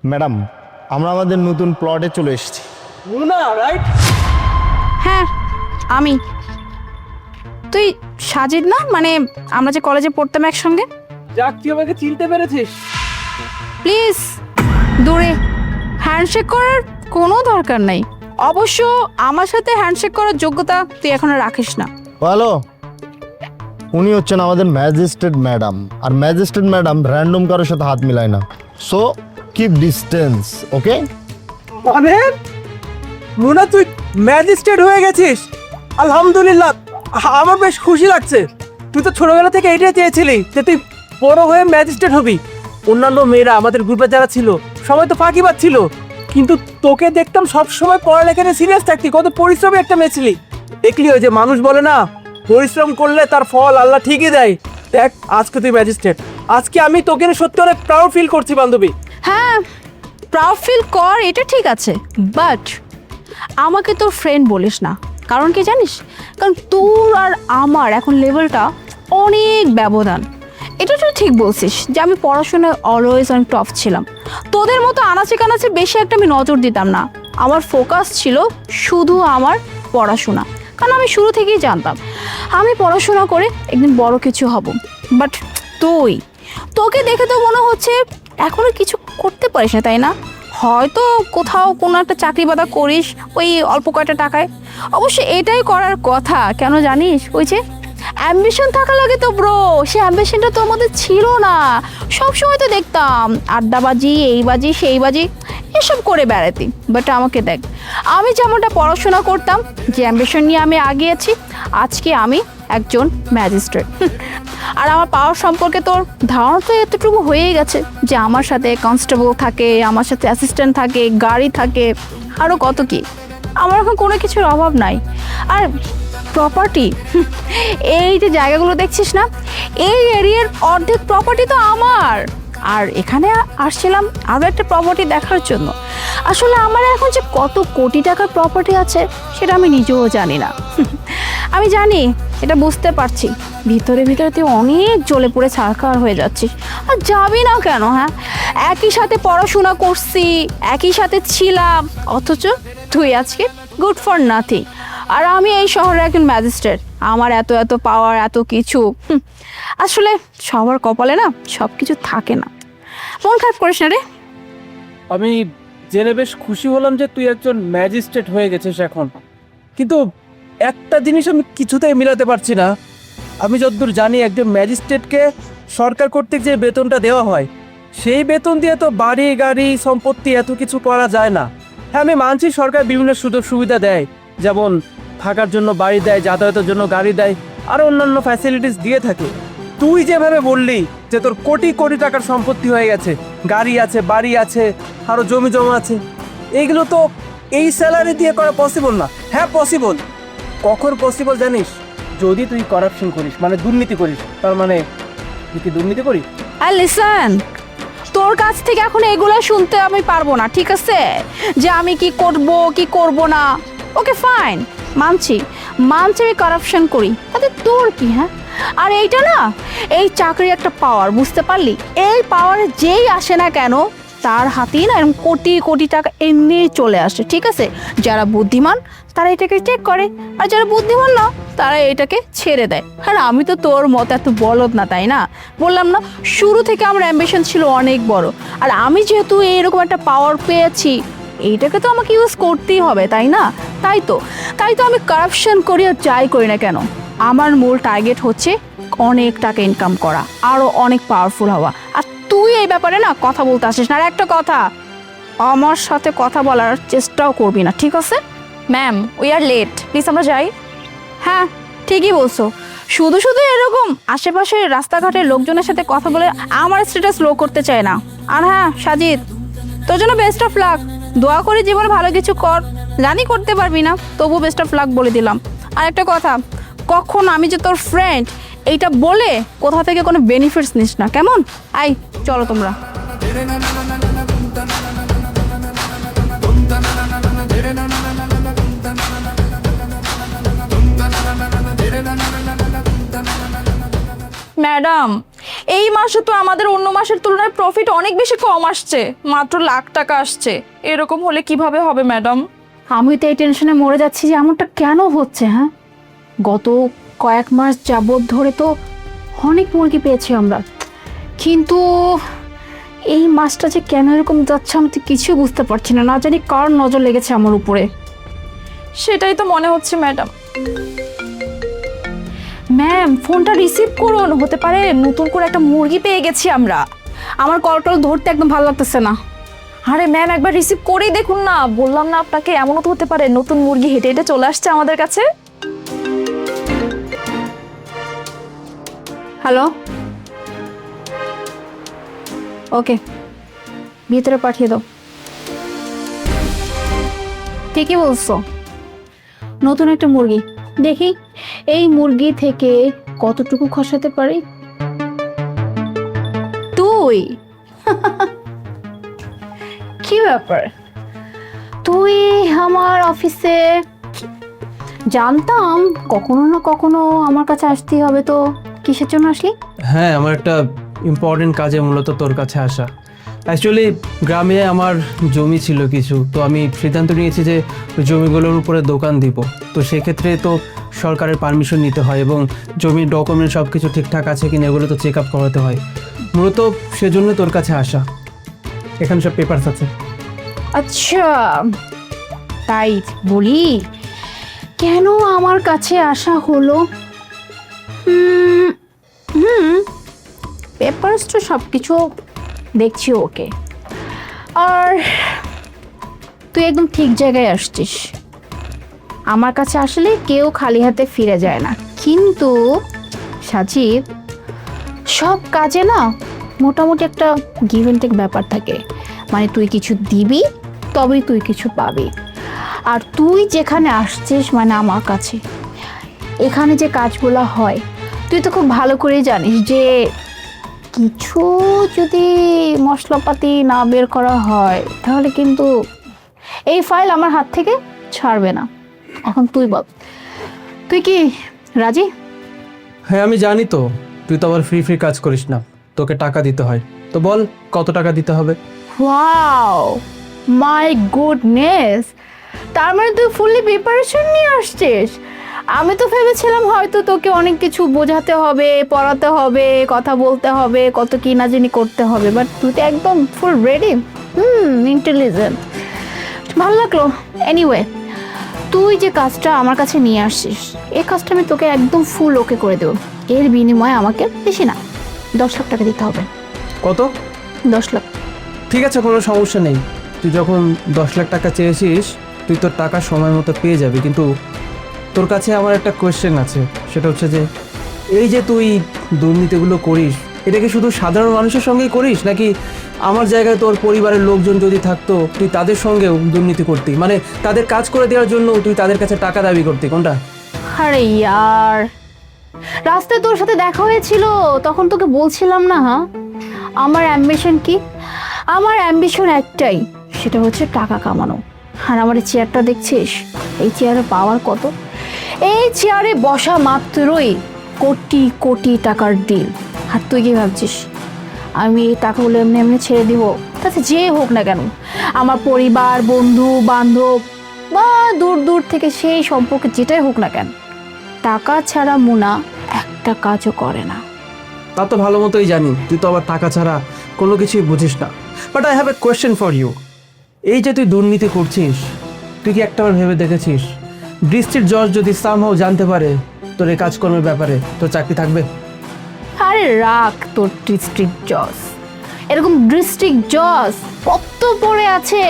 Madam, আমরা আমাদের নতুন প্লটে চলে এসেছি। রুনা রাইট? হ্যাঁ আমি। তুই সাজিদ না? মানে আমরা যে কলেজে পড়তাম একসঙ্গে। যাক, তুই আমাকে চিনতে পেরেছিস। প্লিজ দূরে, হ্যান্ডশেক করার কোনো দরকার নাই। অবশ্য আমার সাথে হ্যান্ডশেক করার যোগ্যতা তুই এখনো রাখিস না। হ্যালো, উনি হচ্ছেন আমাদের ম্যাজিস্ট্রেট ম্যাডাম, আর ম্যাজিস্ট্রেট ম্যাডাম র্যান্ডম কারোর সাথে হাত মিলায় না। সো কিপ ডিস্টেন্স, ওকে? মানে রুনা, তুই ম্যাজিস্ট্রেট হয়ে গেছিস? আলহামদুলিল্লাহ, আমার বেশ খুশি লাগছে। তুই তো ছোটবেলা থেকে এটাই চেয়েছিলি যে তুই বড় হয়ে ম্যাজিস্ট্রেট হবি। অন্যান্য মেয়েরা আমাদের গ্রুপে যারা ছিল সবাই তো ফাঁকি পাচ্ছিল, কিন্তু তোকে দেখতাম সবসময় পড়ালেখা নিয়ে সিরিয়াস থাকতি। কত পরিশ্রমী একটা মেয়ে ছিলি। দেখলি ওই যে মানুষ বলে না, পরিশ্রম করলে তার ফল আল্লাহ ঠিকই দেয়। দেখ, আজকে তুই ম্যাজিস্ট্রেট। আজকে আমি তোকে নিয়ে সত্যি অনেক প্রাউড ফিল করছি বান্ধবী। হ্যাঁ, প্রাউড ফিল কর, এটা ঠিক আছে, বাট আমাকে তোর ফ্রেন্ড বলিস না। কারণ কি জানিস? কারণ তোর আর আমার এখন লেভেলটা অনেক ব্যবধান। এটা তুই ঠিক বলছিস যে আমি পড়াশোনায় অলওয়েজ অনেক টপ ছিলাম। তোদের মতো আনাচে কানাচে বেশি একটা আমি নজর দিতাম না। আমার ফোকাস ছিল শুধু আমার পড়াশোনা, কারণ আমি শুরু থেকেই জানতাম আমি পড়াশোনা করে একদিন বড় কিছু হব। বাট তোকে দেখে তো মনে হচ্ছে এখনো কিছু করতে পারিস না, তাই না? হয়তো কোথাও কোনো একটা চাকরি বাদা করিস ওই অল্প কয়টা টাকায়। অবশ্য এটাই করার কথা, কেন জানিস? ওই যে অ্যাম্বিশন থাকা লাগে তো ব্রো, সে অ্যাম্বিশনটা তো আমাদের ছিল না। সবসময় তো দেখতাম আড্ডাবাজি, এই বাজি সেই বাজি এসব করে বেড়াতি। বাট আমাকে দেখ, আমি যেমনটা পড়াশোনা করতাম, যে অ্যাম্বিশন নিয়ে আমি আগিয়েছি, আজকে আমি একজন ম্যাজিস্ট্রেট। আর আমার পাওয়ার সম্পর্কে তোর ধারণা তো এতটুকু হয়েই গেছে যে আমার সাথে কনস্টেবল থাকে, আমার সাথে অ্যাসিস্ট্যান্ট থাকে, গাড়ি থাকে, আরও কত কি। আমার এখন কোনো কিছুর অভাব নাই। আর প্রপার্টি, এই যে জায়গাগুলো দেখছিস না, এই এরিয়ার অর্ধেক প্রপার্টি তো আমার। আর এখানে আসছিলাম আরও একটা প্রপার্টি দেখার জন্য। আসলে আমার এখন যে কত কোটি টাকার প্রপার্টি আছে সেটা আমি নিজেও জানি না। আমি জানি, এটা বুঝতে পারছি, ভিতরে ভিতরে তুই অনেক জ্বলে পুড়ে ছারখার হয়ে যাচ্ছিস। আর যাবি না কেন? হ্যাঁ, একই সাথে পড়াশোনা করছি, একই সাথে ছিলাম, অথচ তুই আজকে গুড ফর নাথিং। আর আমি এই শহরের একজন ম্যাজিস্ট্রেট, আমার এত এত পাওয়ার, এত কিছু। আসলে সবার কপালে না সব কিছু থাকে না। মন খারাপ করিস না রে। আমি জেনে বেশ খুশি হলাম যে তুই একজন ম্যাজিস্ট্রেট হয়ে গেছিস এখন, কিন্তু একটা জিনিস আমি কিছুতেই মিলাতে পারছি না। আমি যতদূর জানি, একজন ম্যাজিস্ট্রেটকে সরকার কর্তৃক যে বেতনটা দেওয়া হয়, সেই বেতন দিয়ে তো বাড়ি গাড়ি সম্পত্তি এত কিছু করা যায় না। হ্যাঁ, আমি মানছি সরকার বিভিন্ন সুযোগ সুবিধা দেয়, যেমন থাকার জন্য বাড়ি দেয়, যাতায়াতের জন্য গাড়ি দেয়, আর অন্যান্য ফ্যাসিলিটিস দিয়ে থাকে। তুই যেভাবে বললি যে তোর কোটি কোটি টাকার সম্পত্তি হয়ে গেছে, গাড়ি আছে, বাড়ি আছে, আরও জমি জমা আছে, এইগুলো তো এই স্যালারি দিয়ে করা পসিবল না। হ্যাঁ পসিবল, কখন পসিবল জানিস? যদি তুই করাপশন করিস, মানে দুর্নীতি করিস। তার মানে তুই কি দুর্নীতি করিস? আর লিসেন, তোর কাছ থেকে এখন এগুলো শুনতে আমি পারবো না, ঠিক আছে? যে আমি কি করব না। ওকে ফাইন, মানছি আমি কারাপশন করি, তাতে তোর কি? হ্যাঁ, আর এইটা না, এই চাকরি একটা পাওয়ার, বুঝতে পারলি? এই পাওয়ারে যেই আসে না কেন, তার হাতেই না এরকম কোটি কোটি টাকা এমনি চলে আসে, ঠিক আছে? যারা বুদ্ধিমান তারা এটাকে চেক করে, আর যারা বুদ্ধিমান না তারা এটাকে ছেড়ে দেয়। আর আমি তো তোর মতো এত বলদ না, তাই না? বললাম না, শুরু থেকে আমার অ্যাম্বিশন ছিল অনেক বড়। আর আমি যেহেতু এরকম একটা পাওয়ার পেয়েছি, এইটাকে তো আমাকে ইউজ করতেই হবে, তাই না? তাই তো আমি কারাপশন করি আর যাই করি না কেন, আমার মূল টার্গেট হচ্ছে অনেক টাকা ইনকাম করা, আরও অনেক পাওয়ারফুল হওয়া। আর তুই এই ব্যাপারে না কথা বলতে আসিস না। আর একটা কথা, আমার সাথে কথা বলার চেষ্টাও করবি না, ঠিক আছে? Ma'am, we are late, please আমরা যাই। হ্যাঁ, ঠিকই বলছো। শুধু শুধু এরকম আশেপাশে রাস্তাঘাটের লোকজনের সাথে কথা বলে আমার স্ট্যাটাস লো করতে চায় না। আর হ্যাঁ সাজিদ, তোর জন্য বেস্ট অফ লাক। দোয়া করি জীবনে ভালো কিছু কর। জানি করতে পারবি না, তবু বেস্ট অফ লাক বলে দিলাম। আর একটা কথা, কখন আমি যে তোর ফ্রেন্ড এইটা বলে কোথা থেকে কোনো বেনিফিটস নিস না, কেমন? আই, চলো তোমরা। ম্যাডাম, এই মাসে তো আমাদের অন্য মাসের তুলনায় প্রফিট অনেক বেশি কম আসছে, মাত্র $1,00,000 আসছে। এরকম হলে কিভাবে হবে ম্যাডাম? আমি তো এই টেনশনে মরে যাচ্ছি যে এমনটা কেন হচ্ছে। হ্যাঁ, গত কয়েক মাস যাবত ধরে তো অনেক মুরগি পেয়েছি আমরা, কিন্তু এই মাসটা যে কেন এরকম যাচ্ছে আমি তো কিছু বুঝতে পারছি না। না জানি কার নজর লেগেছে আমার উপরে। সেটাই তো মনে হচ্ছে ম্যাডাম। ম্যাম, ফোনটা রিসিভ করুন, হতে পারে নতুন করে একটা মুরগি পেয়ে গেছি আমরা। আমার কলটা ধরতে একদম ভালো লাগতেছে না। আরে ম্যাম, একবার রিসিভ করেই দেখুন না। বললাম না আপনাকে, এমনও তো হতে পারে নতুন মুরগি হেঁটে হেঁটে চলে আসছে আমাদের কাছে। হ্যালো, ওকে, ভিতরে পাঠিয়ে দাও। ঠিকই বলছো, নতুন একটা মুরগি। দেখি এই মুরগি থেকে কতটুকু খসাতে পারি। তুই কি ব্যাপার, তুই আমার অফিসে? জানতাম কখনো না কখনো আমার কাছে আসতেই হবে, তো কিসের জন্য আসলি? হ্যাঁ, আমার একটা ইম্পর্টেন্ট কাজে মূলত তোর কাছে আসা। অ্যাকচুয়ালি গ্রামে আমার জমি ছিল কিছু, তো আমি সিদ্ধান্ত নিয়েছি যে জমিগুলোর উপরে দোকান দিব। তো সেক্ষেত্রে তো সরকারের পারমিশন নিতে হয় এবং জমির ডকুমেন্ট সব কিছু ঠিকঠাক আছে কিনা এগুলো তো চেক আপ করাতে হয়। মূলত সেজন্য তোর কাছে আসা। এখানে সব পেপারস আছে। আচ্ছা, তাই বলি কেন আমার কাছে আসা হলো? পেপারস তো সব কিছু দেখছি, ওকে। আর তুই একদম ঠিক জায়গায় আসছিস। আমার কাছে আসলে কেউ খালি হাতে ফিরে যায় না, কিন্তু সাজিদ, সব কাজে না মোটামুটি একটা গিভ অ্যান্ড টেক ব্যাপার থাকে। মানে তুই কিছু দিবি তবেই তুই কিছু পাবি। আর তুই যেখানে আসছিস মানে আমার কাছে, এখানে যে কাজগুলো হয় তুই তো খুব ভালো করেই জানিস যে কিছু যদি মশলাপাতি না বের করা হয় তাহলে কিন্তু এই ফাইল আমার হাত থেকে ছাড়বে না। এখন তুই বল, তুই কি রাজি? হ্যাঁ, আমি জানি তো তুই তো আবার ফ্রি কাজ করিস না, তোকে টাকা দিতে হয়। তো বল কত টাকা দিতে হবে? ওয়াও, মাই গুডনেস, তার মানে তুই ফুললি প্রিপারেশন নিয়ে আসছিস। আমি তো ভেবেছিলাম হয়তো তোকে অনেক কিছু বোঝাতে হবে, পড়াতে হবে, কথা বলতে হবে, কত কি না জানি করতে হবে, বাট তুই তো একদম ফুল রেডি। ইন্টেলিজেন্ট, ভালো লাগলো। এনিওয়ে, তুই যে কাজটা আমার কাছে নিয়ে আসছিস এই কাজটা আমি তোকে একদম ফুল ওকে করে দেবো। এর বিনিময়ে আমাকে বেশি না 10 লাখ টাকা দিতে হবে। কত? 10 লাখ। ঠিক আছে, কোনো সমস্যা নেই। তুই যখন 10 লাখ টাকা চেয়েছিস তুই তোর টাকা সময় মতো পেয়ে যাবি, কিন্তু তোর কাছে আমার একটা কোয়েশ্চেন আছে। সেটা হচ্ছে যে এই যে তুই দুর্নীতিগুলো করিস, এটা কি শুধু সাধারণ মানুষের সঙ্গেই করিস, নাকি আমার জায়গায় তোর পরিবারের লোকজন যদি থাকতো তুই তাদের সঙ্গেও দুর্নীতি করতি? মানে তাদের কাজ করে দেওয়ার জন্য তুই তাদের কাছে টাকা দাবি করতি, কোনটা? আরে ইয়ার, রাস্তায় তোর সাথে দেখা হয়েছিল তখন তোকে বলছিলাম না? হ্যাঁ, আমার অ্যাম্বিশন কি? আমার অ্যাম্বিশন একটাই, সেটা হচ্ছে টাকা কামানো। আর আমার এই চেয়ারটা দেখছিস, এই চেয়ারে পাওয়ার কত? এই চেয়ারে বসা মাত্রই কোটি কোটি টাকার ডিল। আর তুই কি ভাবছিস আমি এই টাকাগুলো এমনি এমনি ছেড়ে দিব? তাতে যে হোক না কেন, আমার পরিবার, বন্ধু বান্ধব বা দূর দূর থেকে সেই সম্পর্কে যেটাই হোক না কেন, টাকা ছাড়া মুনা একটা কাজও করে না। তা তো ভালো মতোই জানি, তুই তো আবার টাকা ছাড়া কোনো কিছুই বুঝিস না। But I have a question for you. এই যে তুই দুর্নীতি করছিস, তুই কি একটাবার ভেবে দেখেছিস ডিস্ট্রিক্ট জজ যদি সামহাও জানতে পারে তোর এই কাজকর্মের ব্যাপারে, তোর চাকরি থাকবে? আরে রাখ তোর ডিস্ট্রিক্ট জজ, এরকম ডিস্ট্রিক্ট জজ কত পড়ে আছে,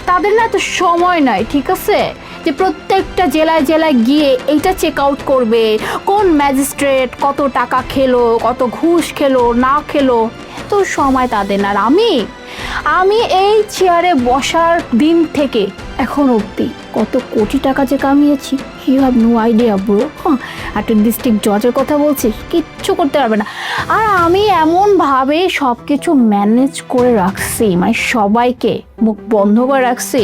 তাদের না তো সময় নাই, ঠিক আছে, যে প্রত্যেকটা জেলায় জেলায় গিয়ে এইটা চেক আউট করবে কোন ম্যাজিস্ট্রেট কত টাকা খেলো, কত ঘুষ খেলো না খেলো, এত সময় তাদের না। আর আমি এই চেয়ারে বসার দিন থেকে এখন অবধি কত কোটি টাকা যে কামিয়েছি, you have no idea bro. হ্যাঁ, একটা ডিস্ট্রিক্ট জজের কথা বলছিস, কিচ্ছু করতে পারবে না। আর আমি এমনভাবে সব কিছু ম্যানেজ করে রাখছি, মানে সবাইকে মুখ বন্ধ করে রাখছি,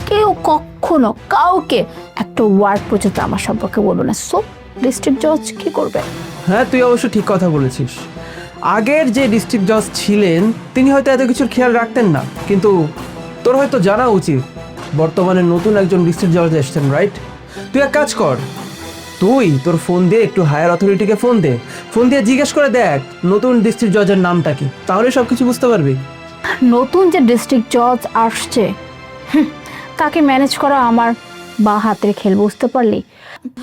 কেউ কখনো কাউকে একটা ওয়ার্ড পর্যন্ত আমার সম্পর্কে বলবো না। সো ডিস্ট্রিক্ট জজ কি করবে? হ্যাঁ, তুই অবশ্য ঠিক কথা বলেছিস। আগের যে ডিস্ট্রিক্ট জজ ছিলেন তিনি হয়তো এত কিছুর খেয়াল রাখতেন না, কিন্তু তোর হয়তো জানা উচিত বর্তমানে নতুন একজন ডিস্ট্রিক্ট জজ এসছেন, রাইট? তুই এক কাজ কর, তুই তোর ফোন দিয়ে একটু হায়ার অথরিটিকে ফোন দিয়ে জিজ্ঞেস করে দেখ নতুন ডিস্ট্রিক্ট জজের নামটা কি, তাহলে সব কিছু বুঝতে পারবি। নতুন যে ডিস্ট্রিক্ট জজ আসছে তাকে ম্যানেজ করা আমার বা হাতের খেল, বুঝতে পারলি?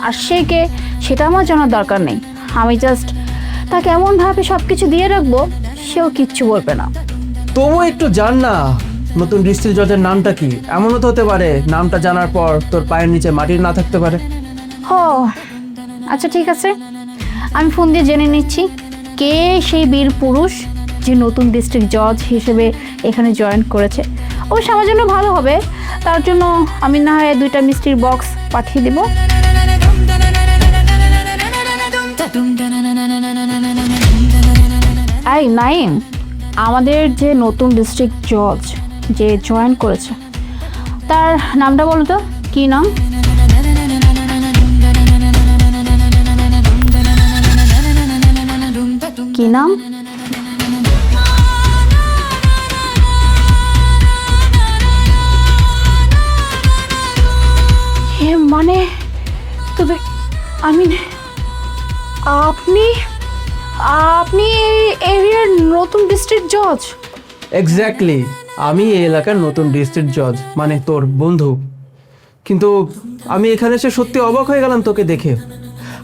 আর সে কে সেটা আমার জানার দরকার নেই। আমি জাস্ট তাকে এমনভাবে সব কিছু দিয়ে রাখবো সেও কিচ্ছু বলবে না। তবু একটু জান না নতুন ডিস্ট্রিক্ট জজের নামটা কি। এমনও তো হতে পারে নামটা জানার পর তোর পায়ের নিচে মাটির না থাকতে পারে। ও আচ্ছা ঠিক আছে, আমি ফোন দিয়ে জেনে নিচ্ছি কে সেই বীর পুরুষ যে নতুন ডিস্ট্রিক্ট জজ হিসেবে এখানে জয়েন করেছে। অবশ্য আমার জন্য ভালো হবে, তার জন্য আমি না হয় 2টা মিষ্টির বক্স পাঠিয়ে দেব। এই নাইম, আমাদের যে নতুন ডিস্ট্রিক্ট জজ যে জয়েন করেছে তার নামটা বলো তো, কী নাম? কি নাম? মানে তবে আমি আপনি আপনি এরিয়ার নতুন ডিস্ট্রিক্ট জজ? এক্স্যাক্টলি, আমি এই এলাকার নতুন ডিস্ট্রিক্ট জজ, মানে তোর বন্ধু। কিন্তু আমি এখানে এসে সত্যি অবাক হয়ে গেলাম তোকে দেখে।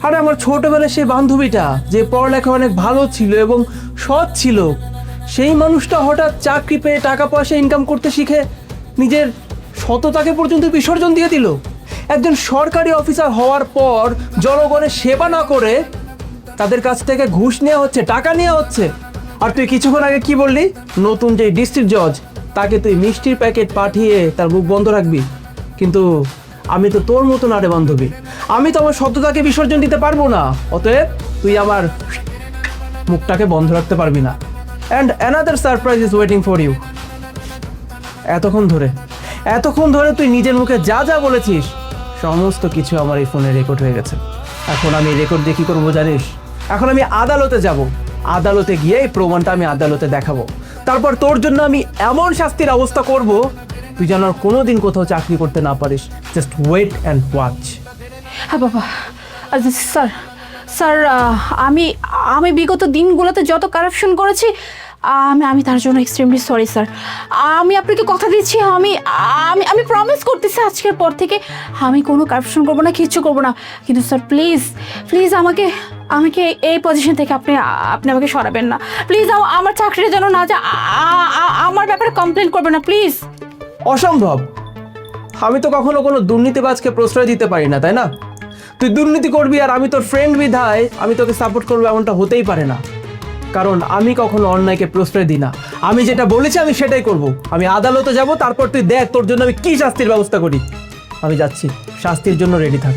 আরে আমার ছোটবেলায় সেই বান্ধবীটা যে পড়ালেখা অনেক ভালো ছিল এবং সৎ ছিল, সেই মানুষটা হঠাৎ চাকরি পেয়ে টাকা পয়সা ইনকাম করতে শিখে নিজের সততাকে পর্যন্ত বিসর্জন দিয়ে দিল। একজন সরকারি অফিসার হওয়ার পর জনগণের সেবা না করে তাদের কাছ থেকে ঘুষ নেওয়া হচ্ছে, টাকা নেওয়া হচ্ছে। আর তুই কিছুক্ষণ আগে কি বললি, নতুন যে ডিস্ট্রিক্ট জজ তাকে তুই মিষ্টির প্যাকেট পাঠিয়ে তার মুখ বন্ধ রাখবি। কিন্তু আমি তো তোর মতো না রে বান্ধবী, আমি তো আমার সততাকে বিসর্জন দিতে পারবো না, অতএব তুই আমার মুখটাকে বন্ধ রাখতে পারবি না। And another surprise is waiting for you. এতক্ষণ ধরে তুই নিজের মুখে যা যা বলেছিস সমস্ত কিছু আমার এই ফোনে রেকর্ড হয়ে গেছে। এখন আমি রেকর্ড দিয়ে কী করবো জানিস? এখন আমি আদালতে যাব, আদালতে গিয়ে এই প্রমাণটা আমি আদালতে দেখাবো। তারপর তোর জন্য আমি এমন শাস্তির ব্যবস্থা করব তুই যেন আর কোনোদিন কোথাও চাকরি করতে না পারিস। Just wait and watch. হ্যাঁ বাবা, স্যার স্যার আমি আমি বিগত দিনগুলোতে যত কারাপশন করেছি আমি তার জন্য এক্সট্রিমলি সরি স্যার। আমি আপনাকে কথা দিচ্ছি, আমি আমি আমি প্রমিস করতেছি আজকের পর থেকে আমি কোনো কারাপশন করবো না, কিচ্ছু করবো না। কিন্তু স্যার প্লিজ প্লিজ আমাকে আমাকে এই পজিশন থেকে আপনি আমাকে সরাবেন না প্লিজ। আমার চাকরিটা যেন না যা, আমার ব্যাপারে কমপ্লেন করবেন না প্লিজ। অসম্ভব, আমি তো কখনো কোনো দুর্নীতিবাজকে প্রশ্রয় দিতে পারি না, তাই না? তুই দুর্নীতি করবি আর আমি তোর ফ্রেন্ড বিধায় আমি তোকে সাপোর্ট করবো, এমনটা হতেই পারে না। কারণ আমি কখনো অন্যায়কে প্রশ্রয় দিই না। আমি যেটা বলেছি আমি সেটাই করব। আমি আদালতে যাব, তারপর তুই দেখ তোর জন্য আমি কি শাস্তির ব্যবস্থা করি। আমি যাচ্ছি, শাস্তির জন্য রেডি থাক।